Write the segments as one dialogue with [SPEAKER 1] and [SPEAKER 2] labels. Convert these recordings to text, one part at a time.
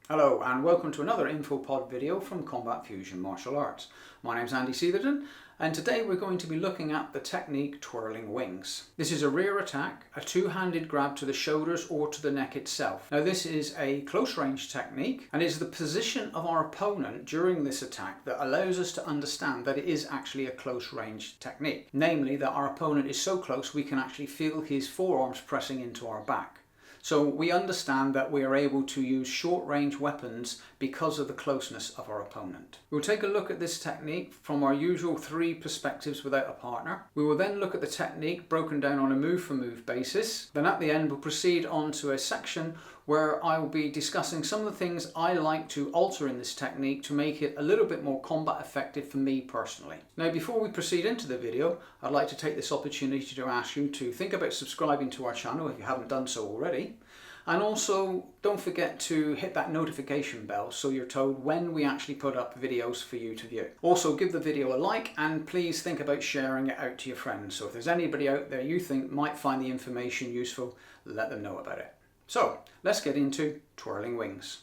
[SPEAKER 1] Hello and welcome to another InfoPod video from Combat Fusion Martial Arts. My name's Andy Seetherton and today we're going to be looking at the technique Twirling Wings. This is a rear attack, a two-handed grab to the shoulders or to the neck itself. Now this is a close range technique and is the position of our opponent during this attack that allows us to understand that it is actually a close range technique. Namely that our opponent is so close we can actually feel his forearms pressing into our back. So we understand that we are able to use short range weapons because of the closeness of our opponent. We'll take a look at this technique from our usual 3 perspectives without a partner. We will then look at the technique broken down on a move for move basis. Then at the end we'll proceed on to a section where I will be discussing some of the things I like to alter in this technique to make it a little bit more combat effective for me personally. Now before we proceed into the video, I'd like to take this opportunity to ask you to think about subscribing to our channel if you haven't done so already. And also don't forget to hit that notification bell so you're told when we actually put up videos for you to view. Also give the video a like and please think about sharing it out to your friends. So if there's anybody out there you think might find the information useful, let them know about it. So let's get into Twirling Wings.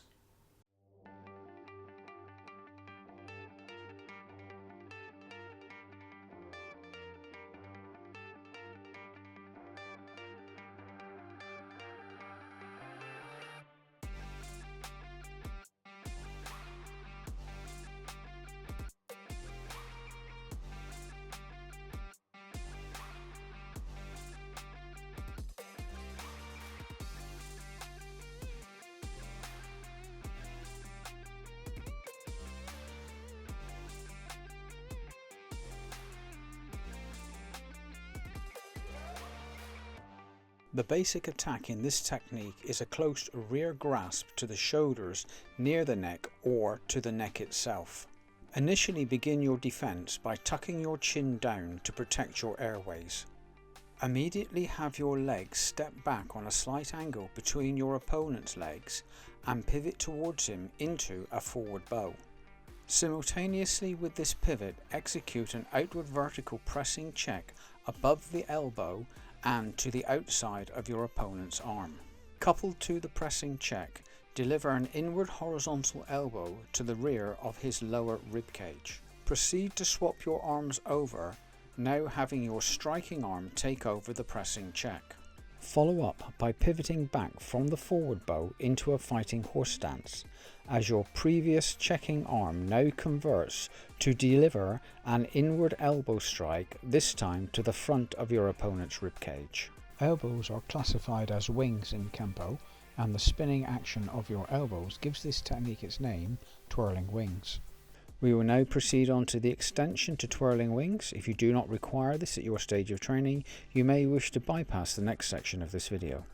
[SPEAKER 1] The basic attack in this technique is a close rear grasp to the shoulders near the neck or to the neck itself. Initially begin your defense by tucking your chin down to protect your airways. Immediately have your legs step back on a slight angle between your opponent's legs and pivot towards him into a forward bow. Simultaneously with this pivot, execute an outward vertical pressing check above the elbow and to the outside of your opponent's arm. Coupled to the pressing check, deliver an inward horizontal elbow to the rear of his lower rib cage. Proceed to swap your arms over, now having your striking arm take over the pressing check. Follow up by pivoting back from the forward bow into a fighting horse stance, as your previous checking arm now converts to deliver an inward elbow strike, this time to the front of your opponent's ribcage. Elbows are classified as wings in Kenpo, and the spinning action of your elbows gives this technique its name, Twirling Wings. We will now proceed on to the extension to Twirling Wings. If you do not require this at your stage of training, you may wish to bypass the next section of this video.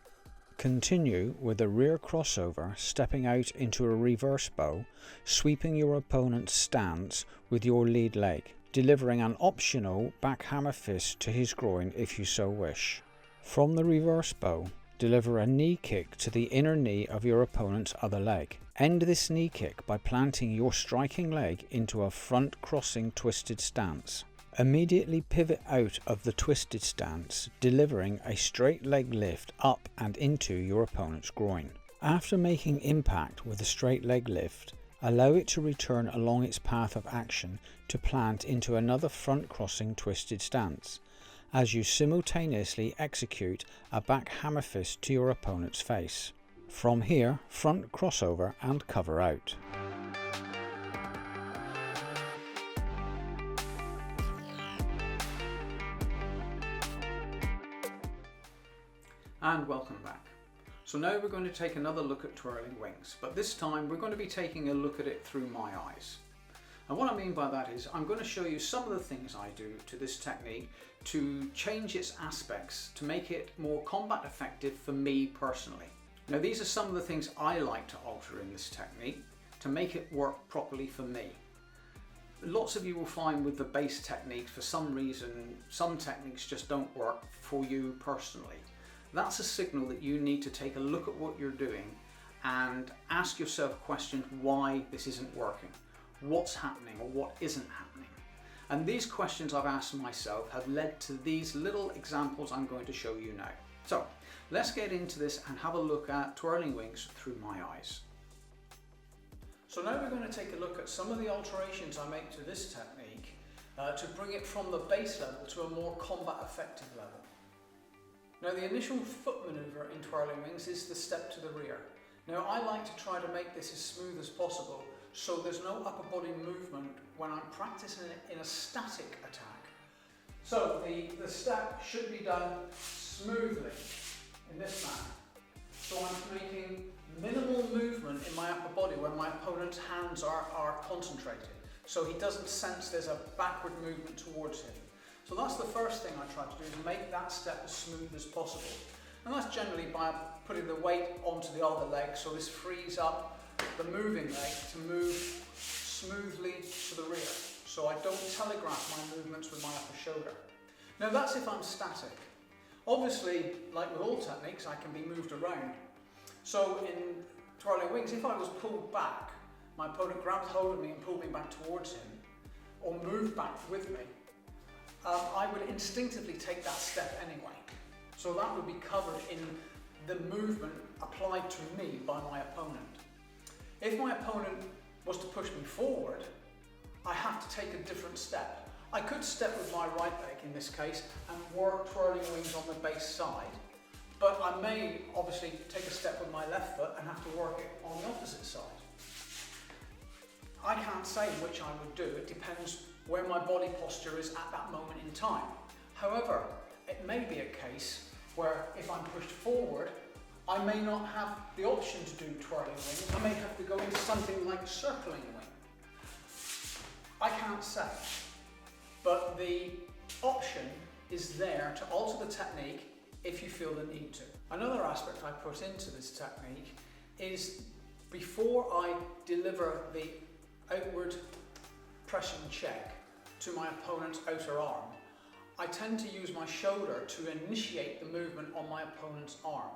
[SPEAKER 1] Continue with a rear crossover, stepping out into a reverse bow, sweeping your opponent's stance with your lead leg, delivering an optional back hammer fist to his groin if you so wish. From the reverse bow, deliver a knee kick to the inner knee of your opponent's other leg. End this knee kick by planting your striking leg into a front crossing twisted stance. Immediately pivot out of the twisted stance, delivering a straight leg lift up and into your opponent's groin. After making impact with the straight leg lift, allow it to return along its path of action to plant into another front crossing twisted stance, as you simultaneously execute a back hammer fist to your opponent's face. From here, front crossover and cover out. And welcome back. So now we're going to take another look at Twirling Wings, but this time we're going to be taking a look at it through my eyes. And what I mean by that is I'm going to show you some of the things I do to this technique to change its aspects to make it more combat effective for me personally. Now these are some of the things I like to alter in this technique to make it work properly for me. Lots of you will find with the base technique, for some reason, some techniques just don't work for you personally. That's a signal that you need to take a look at what you're doing and ask yourself questions why this isn't working, what's happening or what isn't happening. And these questions I've asked myself have led to these little examples I'm going to show you now. So let's get into this and have a look at Twirling Wings through my eyes. So now we're going to take a look at some of the alterations I make to this technique to bring it from the base level to a more combat effective level. Now the initial foot manoeuvre in Twirling Wings is the step to the rear. Now I like to try to make this as smooth as possible so there's no upper body movement when I'm practicing it in a static attack. So the step should be done smoothly in this manner. So I'm making minimal movement in my upper body when my opponent's hands are concentrated. So he doesn't sense there's a backward movement towards him. So that's the first thing I try to do, is make that step as smooth as possible. And that's generally by putting the weight onto the other leg, so this frees up the moving leg to move smoothly to the rear. So I don't telegraph my movements with my upper shoulder. Now that's if I'm static. Obviously, like with all techniques, I can be moved around. So in Twirling Wings, if I was pulled back, my opponent grabbed hold of me and pulled me back towards him, or moved back with me, I would instinctively take that step anyway. So that would be covered in the movement applied to me by my opponent. If my opponent was to push me forward, I have to take a different step. I could step with my right leg in this case and work Twirling Wings on the base side, but I may obviously take a step with my left foot and have to work it on the opposite side. I can't say which I would do, it depends where my body posture is at that moment in time. However, it may be a case where if I'm pushed forward, I may not have the option to do Twirling Wings. I may have to go into something like circling wing. I can't say, but the option is there to alter the technique if you feel the need to. Another aspect I put into this technique is before I deliver the outward pressing check to my opponent's outer arm, I tend to use my shoulder to initiate the movement on my opponent's arm.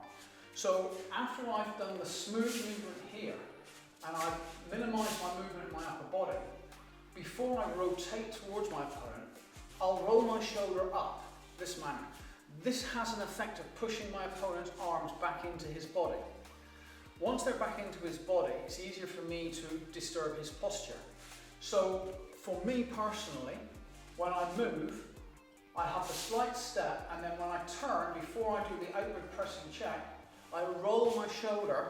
[SPEAKER 1] So after I've done the smooth movement here and I've minimised my movement in my upper body, before I rotate towards my opponent, I'll roll my shoulder up this manner. This has an effect of pushing my opponent's arms back into his body. Once they're back into his body, it's easier for me to disturb his posture. So for me personally, when I move, I have a slight step, and then when I turn, before I do the outward pressing check, I roll my shoulder.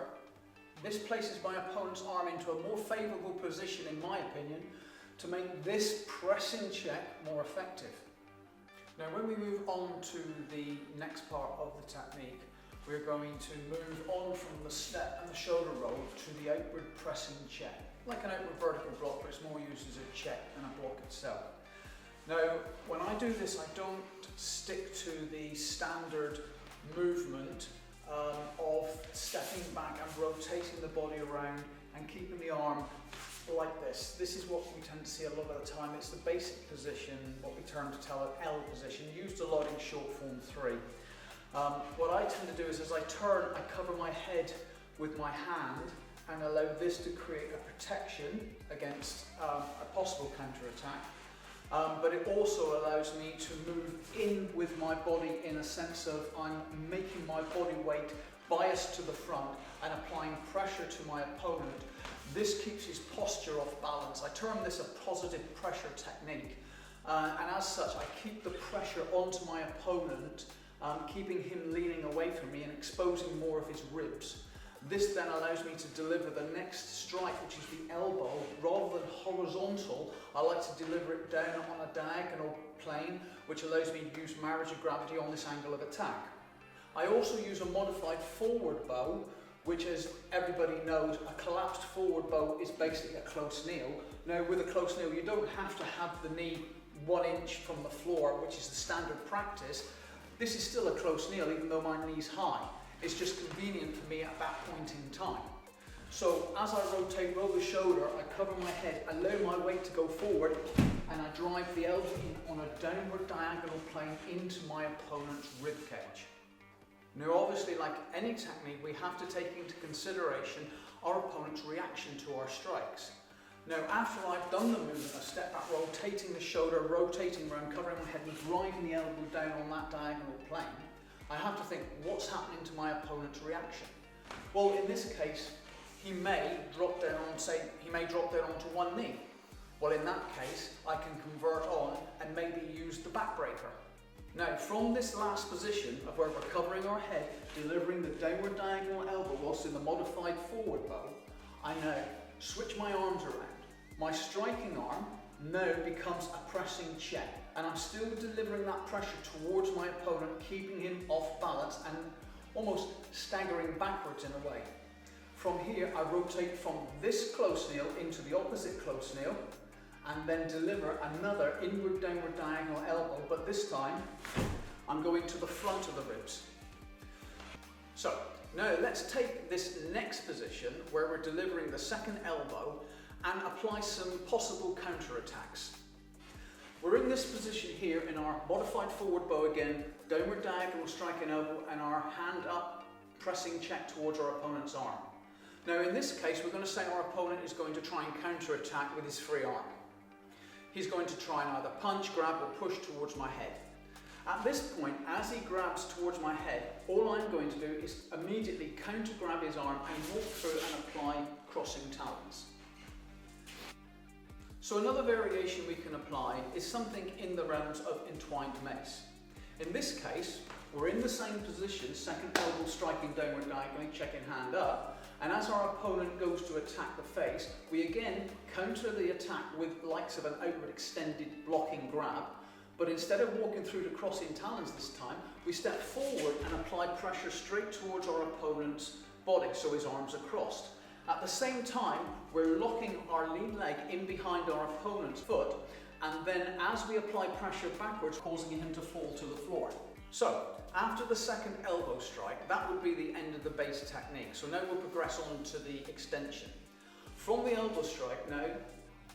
[SPEAKER 1] This places my opponent's arm into a more favourable position, in my opinion, to make this pressing check more effective. Now when we move on to the next part of the technique, we're going to move on from the step and the shoulder roll to the outward pressing check. Like an outward vertical block, but it's more used as a check than a block itself. Now, when I do this, I don't stick to the standard movement of stepping back and rotating the body around and keeping the arm like this. This is what we tend to see a lot of the time. It's the basic position, what we term to tell an L position, used a lot in short form 3. What I tend to do is as I turn, I cover my head with my hand and allow this to create a protection against a possible counter-attack. But it also allows me to move in with my body in a sense of I'm making my body weight biased to the front and applying pressure to my opponent. This keeps his posture off balance. I term this a positive pressure technique. And as such, I keep the pressure onto my opponent, keeping him leaning away from me and exposing more of his ribs. This then allows me to deliver the next strike, which is the elbow. Rather than horizontal, I like to deliver it down on a diagonal plane, which allows me to use marriage of gravity on this angle of attack. I also use a modified forward bow, which, as everybody knows, a collapsed forward bow is basically a close kneel. Now with a close kneel, you don't have to have the knee 1 inch from the floor, which is the standard practice. This is still a close kneel, even though my knee's high. It's just convenient for me at that point in time. So as I rotate, roll the shoulder, I cover my head, allow my weight to go forward, and I drive the elbow in on a downward diagonal plane into my opponent's rib cage. Now obviously, like any technique, we have to take into consideration our opponent's reaction to our strikes. Now after I've done the movement, I step back, rotating the shoulder, rotating around, covering my head and driving the elbow down on that diagonal plane, I have to think, what's happening to my opponent's reaction? Well, in this case, he may drop down onto one knee. Well, in that case, I can convert on and maybe use the backbreaker. Now, from this last position of where we're covering our head, delivering the downward diagonal elbow whilst in the modified forward bow, I now switch my arms around. My striking arm now becomes a pressing check, and I'm still delivering that pressure towards my opponent, keeping him off balance and almost staggering backwards in a way. From here, I rotate from this close kneel into the opposite close kneel, and then deliver another inward downward diagonal elbow, but this time I'm going to the front of the ribs. So now let's take this next position where we're delivering the second elbow and apply some possible counter-attacks. We're in this position here in our modified forward bow again, downward diagonal striking elbow and our hand up pressing check towards our opponent's arm. Now in this case we're going to say our opponent is going to try and counter-attack with his free arm. He's going to try and either punch, grab or push towards my head. At this point, as he grabs towards my head, all I'm going to do is immediately counter grab his arm and walk through and apply crossing talons. So another variation we can apply is something in the realms of entwined mace. In this case, we're in the same position, second elbow striking downward diagonally, checking hand up, and as our opponent goes to attack the face, we again counter the attack with likes of an outward extended blocking grab, but instead of walking through to crossing talons this time, we step forward and apply pressure straight towards our opponent's body, so his arms are crossed. At the same time, we're locking our lead leg in behind our opponent's foot, and then as we apply pressure backwards, causing him to fall to the floor. So, after the second elbow strike, that would be the end of the base technique. So now we'll progress on to the extension. From the elbow strike now,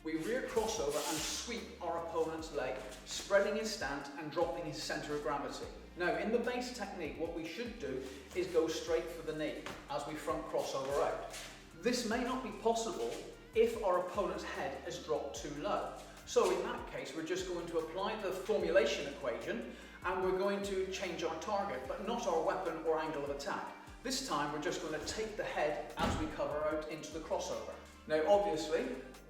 [SPEAKER 1] we rear crossover and sweep our opponent's leg, spreading his stance and dropping his centre of gravity. Now, in the base technique, what we should do is go straight for the knee as we front crossover out. This may not be possible if our opponent's head is dropped too low. So in that case, we're just going to apply the formulation equation and we're going to change our target, but not our weapon or angle of attack. This time, we're just going to take the head as we cover out into the crossover. Now, obviously,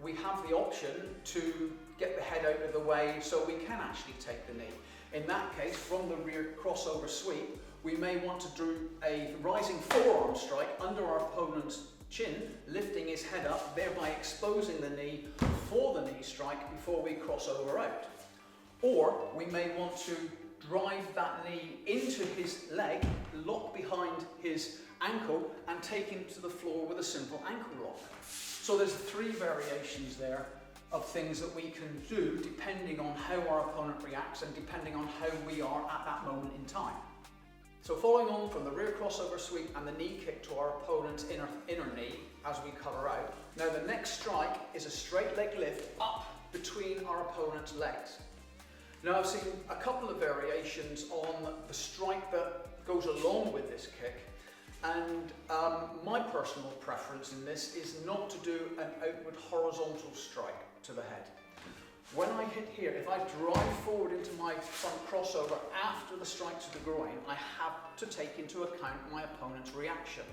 [SPEAKER 1] we have the option to get the head out of the way so we can actually take the knee. In that case, from the rear crossover sweep, we may want to do a rising forearm strike under our opponent's chin, lifting his head up, thereby exposing the knee for the knee strike before we cross over out. Or we may want to drive that knee into his leg, lock behind his ankle and take him to the floor with a simple ankle lock. So there's 3 variations there of things that we can do depending on how our opponent reacts and depending on how we are at that moment in time. So following on from the rear crossover sweep and the knee kick to our opponent's inner knee as we cover out. Now the next strike is a straight leg lift up between our opponent's legs. Now I've seen a couple of variations on the strike that goes along with this kick, and my personal preference in this is not to do an outward horizontal strike to the head. When I hit here, if I drive forward into my front crossover after the strike to the groin, I have to take into account my opponent's reaction.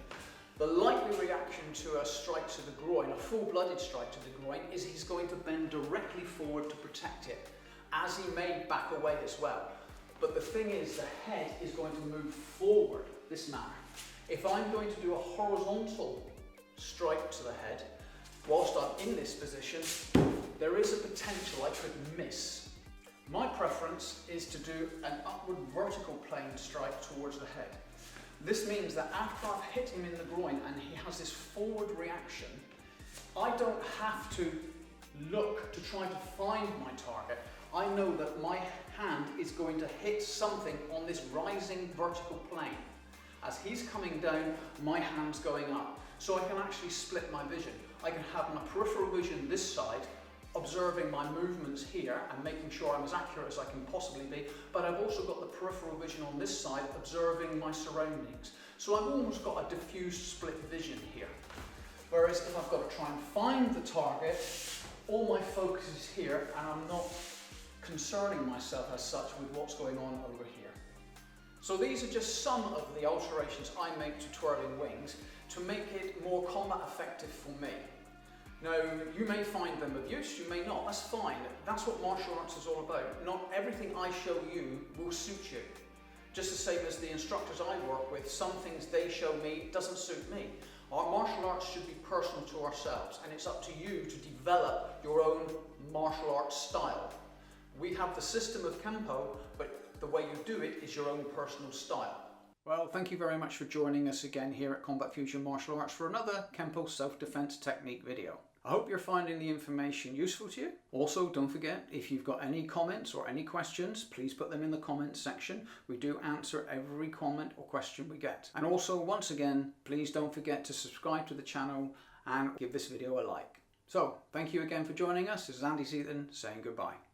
[SPEAKER 1] The likely reaction to a strike to the groin, a full-blooded strike to the groin, is he's going to bend directly forward to protect it, as he may back away as well. But the thing is, the head is going to move forward this manner. If I'm going to do a horizontal strike to the head, whilst I'm in this position, there is a potential I could miss. My preference is to do an upward vertical plane strike towards the head. This means that after I've hit him in the groin and he has this forward reaction, I don't have to look to try to find my target. I know that my hand is going to hit something on this rising vertical plane. As he's coming down, my hand's going up. So I can actually split my vision. I can have my peripheral vision this side, observing my movements here and making sure I'm as accurate as I can possibly be, but I've also got the peripheral vision on this side, observing my surroundings. So I've almost got a diffused split vision here. Whereas if I've got to try and find the target, all my focus is here and I'm not concerning myself as such with what's going on over here. So these are just some of the alterations I make to Twirling Wings to make it more combat effective for me. Now, you may find them of use, you may not, that's fine. That's what martial arts is all about. Not everything I show you will suit you. Just the same as the instructors I work with, some things they show me doesn't suit me. Our martial arts should be personal to ourselves, and it's up to you to develop your own martial arts style. We have the system of Kenpo, but the way you do it is your own personal style. Well, thank you very much for joining us again here at Combat Fusion Martial Arts for another Kenpo self-defense technique video. I hope you're finding the information useful to you. Also, don't forget, if you've got any comments or any questions, please put them in the comments section. We do answer every comment or question we get. And also, once again, please don't forget to subscribe to the channel and give this video a like. So, thank you again for joining us. This is Andy Seaton saying goodbye.